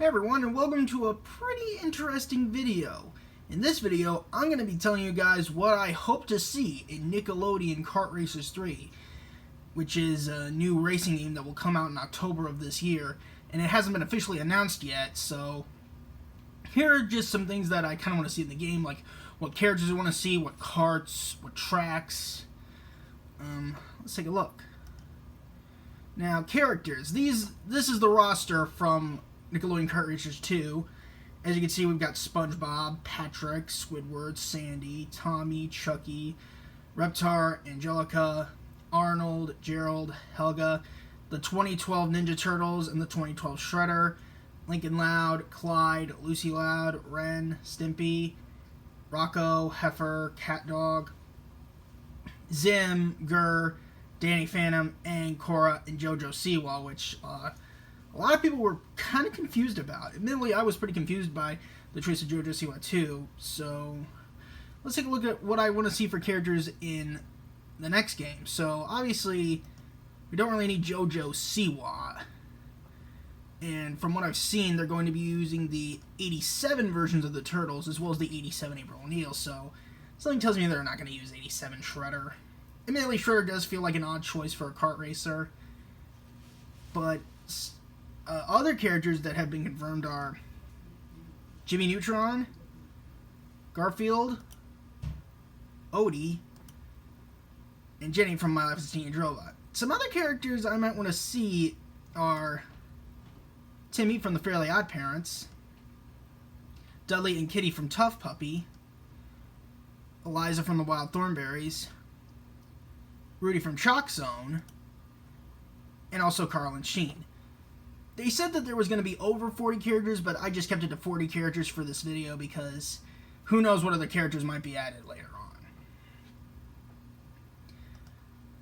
Hey everyone, and welcome to a pretty interesting video. In this video, I'm going to be telling you guys what I hope to see in Nickelodeon Kart Racers 3, which is a new racing game that will come out in October of this year, and it hasn't been officially announced yet, so here are just some things that I kind of want to see in the game, like what characters I want to see, what karts, what tracks. Let's take a look. Now, characters. This is the roster from Nickelodeon Kart Racers 2. As you can see, we've got SpongeBob, Patrick, Squidward, Sandy, Tommy, Chucky, Reptar, Angelica, Arnold, Gerald, Helga, the 2012 Ninja Turtles, and the 2012 Shredder, Lincoln Loud, Clyde, Lucy Loud, Ren, Stimpy, Rocco, Heifer, CatDog, Zim, Gurr, Danny Phantom, and Cora and JoJo Siwa, which a lot of people were kind of confused about. Admittedly, I was pretty confused by the choice of JoJo Siwa too, so let's take a look at what I want to see for characters in the next game. So, obviously, we don't really need JoJo Siwa, and from what I've seen, they're going to be using the 87 versions of the Turtles, as well as the 87 April O'Neil, so something tells me they're not going to use 87 Shredder. Admittedly, Shredder does feel like an odd choice for a kart racer, but other characters that have been confirmed are Jimmy Neutron, Garfield, Odie, and Jenny from My Life as a Teenage Robot. Some other characters I might want to see are Timmy from the Fairly Odd Parents, Dudley and Kitty from Tough Puppy, Eliza from the Wild Thornberrys, Rudy from Chalk Zone, and also Carl and Sheen. They said that there was going to be over 40 characters, but I just kept it to 40 characters for this video because who knows what other characters might be added later on.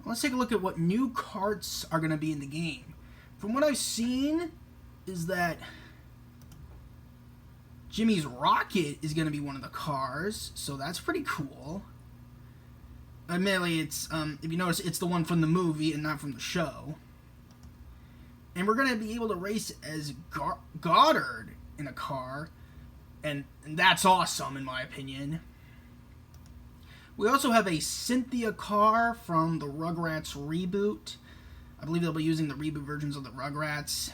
Let's take a look at what new karts are going to be in the game. From what I've seen is that Jimmy's Rocket is going to be one of the cars, so that's pretty cool. Admittedly, it's if you notice, it's the one from the movie and not from the show. And we're going to be able to race as Goddard in a car, and that's awesome in my opinion. We also have a Cynthia car from the Rugrats reboot. I believe they'll be using the reboot versions of the Rugrats.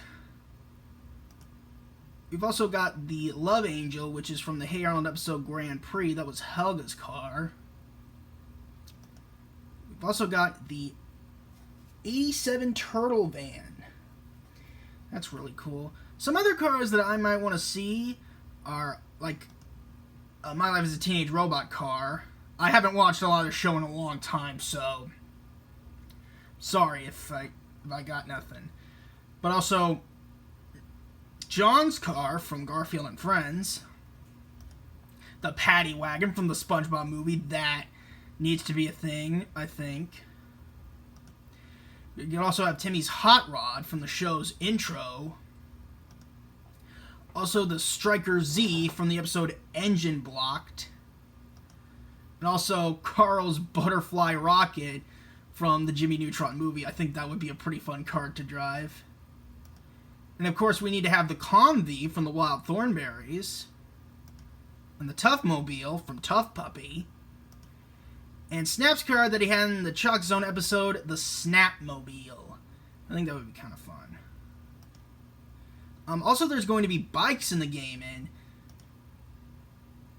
We've also got the Love Angel, which is from the Hey Arnold episode Grand Prix. That was Helga's car. We've also got the 87 Turtle Van. That's really cool. Some other cars that I might want to see are, like, My Life as a Teenage Robot car. I haven't watched a lot of the show in a long time, so sorry if I got nothing. But also, John's car from Garfield and Friends. The Paddy Wagon from the SpongeBob movie. That needs to be a thing, I think. You can also have Timmy's Hot Rod from the show's intro. Also the Striker Z from the episode Engine Blocked. And also Carl's Butterfly Rocket from the Jimmy Neutron movie. I think that would be a pretty fun kart to drive. And of course we need to have the Convy from the Wild Thornberrys. And the Tough Mobile from Tough Puppy. And Snap's car that he had in the Chalk Zone episode, the Snapmobile. I think that would be kind of fun. Also, there's going to be bikes in the game, and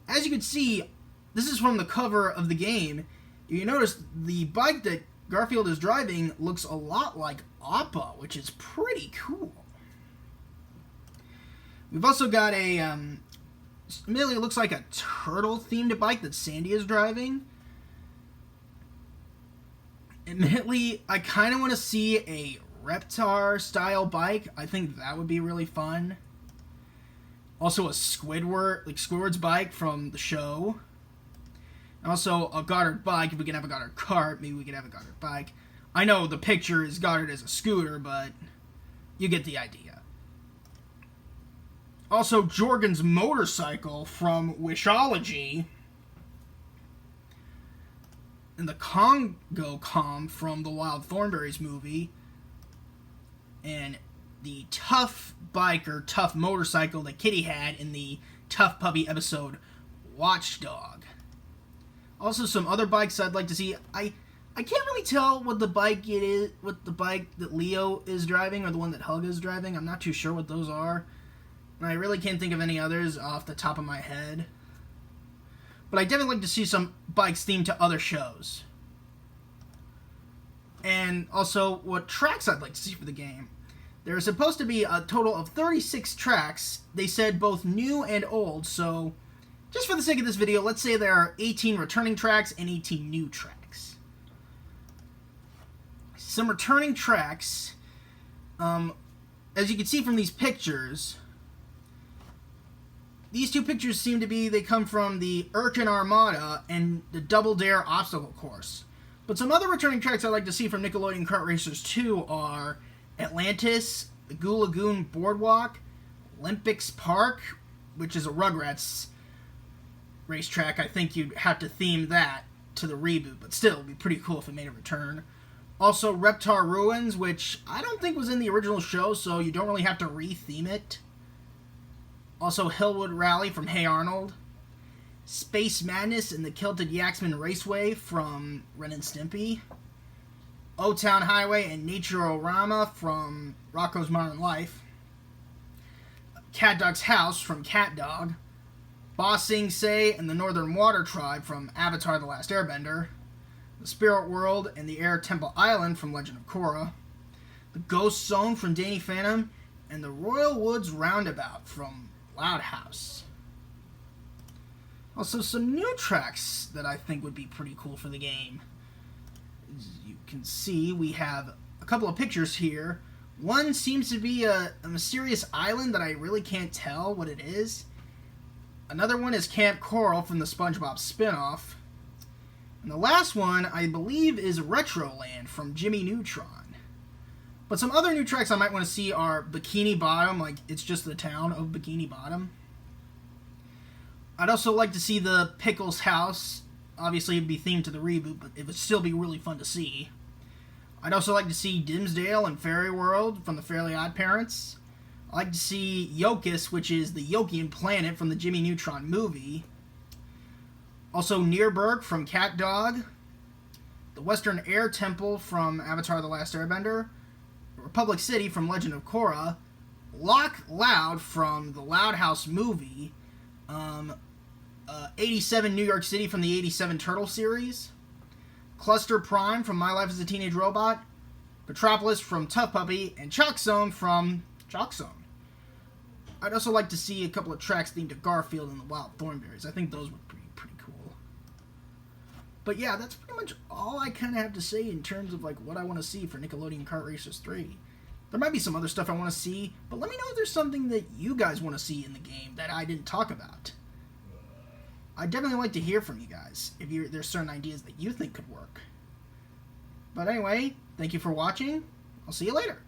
as you can see, this is from the cover of the game. You notice the bike that Garfield is driving looks a lot like Appa, which is pretty cool. We've also got a, admittedly it looks like a turtle-themed bike that Sandy is driving. Admittedly, I kind of want to see a Reptar-style bike. I think that would be really fun. Also a Squidward's bike from the show. And also a Goddard bike. If we can have a Goddard kart, maybe we can have a Goddard bike. I know the picture is Goddard as a scooter, but you get the idea. Also, Jorgen's motorcycle from Wishology. And the Congo Com from the Wild Thornberrys movie. And the tough bike or tough motorcycle that Kitty had in the Tough Puppy episode Watchdog. Also, some other bikes I'd like to see. I can't really tell what the bike it is, what the bike that Leo is driving or the one that Hug is driving. I'm not too sure what those are. And I really can't think of any others off the top of my head. But I definitely like to see some bikes themed to other shows. And also what tracks I'd like to see for the game. There are supposed to be a total of 36 tracks. They said both new and old, so just for the sake of this video, let's say there are 18 returning tracks and 18 new tracks. Some returning tracks, as you can see from these pictures, these two pictures seem to be, they come from the Urchin Armada and the Double Dare Obstacle Course. But some other returning tracks I'd like to see from Nickelodeon Kart Racers 2 are Atlantis, the Goo Lagoon Boardwalk, Olympics Park, which is a Rugrats racetrack. I think you'd have to theme that to the reboot, but still, it would be pretty cool if it made a return. Also, Reptar Ruins, which I don't think was in the original show, so you don't really have to re-theme it. Also, Hillwood Rally from Hey Arnold. Space Madness and the Kilted Yaxman Raceway from Ren and Stimpy. O-Town Highway and Naturorama from Rocko's Modern Life. Cat Dog's House from Cat Dog. Ba Sing Se and the Northern Water Tribe from Avatar The Last Airbender. The Spirit World and the Air Temple Island from Legend of Korra. The Ghost Zone from Danny Phantom. And the Royal Woods Roundabout from Loud House. Also, some new tracks that I think would be pretty cool for the game. As you can see, we have a couple of pictures here. One seems to be a mysterious island that I really can't tell what it is. Another one is Camp Coral from the SpongeBob spin-off. And the last one, I believe, is Retroland from Jimmy Neutron. But some other new tracks I might want to see are Bikini Bottom, like it's just the town of Bikini Bottom. I'd also like to see the Pickles house. Obviously, it'd be themed to the reboot, but it would still be really fun to see. I'd also like to see Dimsdale and Fairy World from the Fairly Odd Parents. I'd like to see Yokus, which is the Yokian planet from the Jimmy Neutron movie. Also, Nierberg from Cat Dog. The Western Air Temple from Avatar The Last Airbender. Republic City from Legend of Korra. Lock Loud from the Loud House movie. 87 New York City from the 87 Turtle series. Cluster Prime from My Life as a Teenage Robot. Petropolis from Tough Puppy. And Chalk Zone from Chalk Zone. I'd also like to see a couple of tracks themed to Garfield and the Wild Thornberries. I think those would be pretty cool. But yeah, that's pretty much all I kind of have to say in terms of like what I want to see for Nickelodeon Kart Racers 3. There might be some other stuff I want to see, but let me know if there's something that you guys want to see in the game that I didn't talk about. I'd definitely like to hear from you guys if there's certain ideas that you think could work. But anyway, thank you for watching. I'll see you later.